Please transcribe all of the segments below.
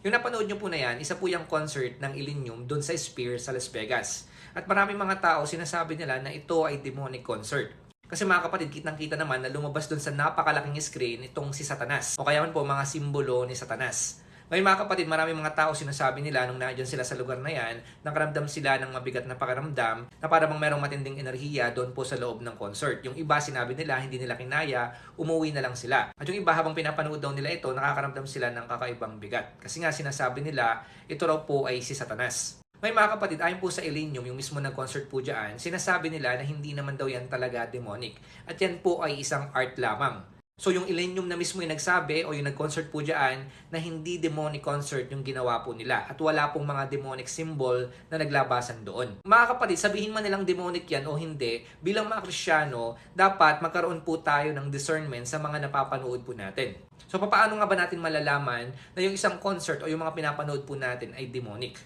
Yung napanood nyo po na yan, isa po yung concert ng Illenium doon sa Sphere sa Las Vegas. At maraming mga tao sinasabi nila na ito ay demonic concert. Kasi mga kapatid, kitang-kita naman na lumabas doon sa napakalaking screen itong si Satanas. O kaya man po mga simbolo ni Satanas. Ngayon mga kapatid, maraming mga tao sinasabi nila nung nandiyan sila sa lugar na yan, nakaramdam sila ng mabigat na pakiramdam na para bang merong matinding enerhiya doon po sa loob ng concert. Yung iba sinabi nila, hindi nila kinaya, umuwi na lang sila. At yung iba habang pinapanood daw nila ito, nakakaramdam sila ng kakaibang bigat. Kasi nga sinasabi nila, ito raw po ay si Satanas. May mga kapatid, ayon po sa Illenium, yung mismo nag-concert po dyan, sinasabi nila na hindi naman daw yan talaga demonic. At yan po ay isang art lamang. So yung Illenium na mismo yung nagsabi o yung nag-concert po dyan na hindi demonic concert yung ginawa po nila at wala pong mga demonic symbol na naglabasan doon. Mga kapatid, sabihin man nilang demonic yan o hindi, bilang mga Kristiyano, dapat magkaroon po tayo ng discernment sa mga napapanood po natin. So paano nga ba natin malalaman na yung isang concert o yung mga pinapanood po natin ay demonic?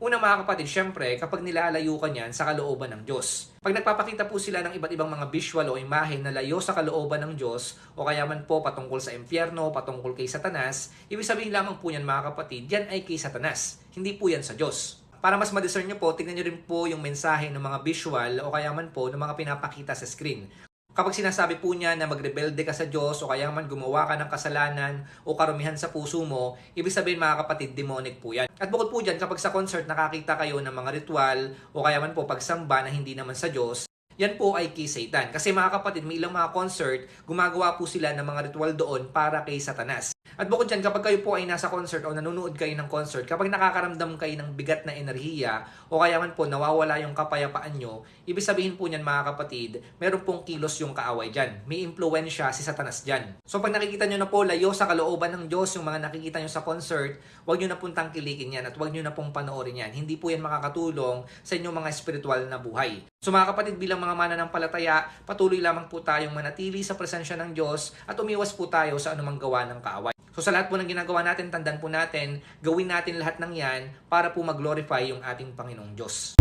Una mga kapatid, syempre, kapag nilalayo ka niyan sa kalooban ng Diyos. Pag nagpapakita po sila ng iba't ibang mga visual o imahe na layo sa kalooban ng Diyos o kaya man po patungkol sa impyerno, patungkol kay Satanas, ibig sabihin lamang po niyan mga kapatid, yan ay kay Satanas, hindi po yan sa Diyos. Para mas ma-discern nyo po, tingnan nyo rin po yung mensahe ng mga visual o kaya man po ng mga pinapakita sa screen. Kapag sinasabi po niya na magrebelde ka sa Diyos o kaya man gumawa ka ng kasalanan o karumihan sa puso mo, ibig sabihin mga kapatid, demonic po yan. At bukod po dyan, kapag sa concert nakakita kayo ng mga ritual o kaya man po pagsamba na hindi naman sa Diyos, yan po ay kay Satan. Kasi mga kapatid, may ilang mga concert, gumagawa po sila ng mga ritual doon para kay Satanas. At bukod dyan, kapag kayo po ay nasa concert o nanonood kayo ng concert, kapag nakakaramdam kayo ng bigat na enerhiya o kaya man po nawawala yung kapayapaan nyo, ibig sabihin po niyan mga kapatid, meron pong kilos yung kaaway dyan. May impluensya si Satanas dyan. So pag nakikita nyo na po layo sa kalooban ng Diyos yung mga nakikita nyo sa concert, huwag nyo na pong tangkilikin yan at huwag nyo na pong panoorin yan. Hindi po yan makakatulong sa inyong mga spiritual na buhay. So mga kapatid, bilang mga mananampalataya, patuloy lamang po tayong manatili sa presensya ng Diyos at umiwas po tayo sa anumang gawa ng kaaway. So sa lahat po ng ginagawa natin, tandaan po natin, gawin natin lahat ng yan para po mag-glorify yung ating Panginoong Diyos.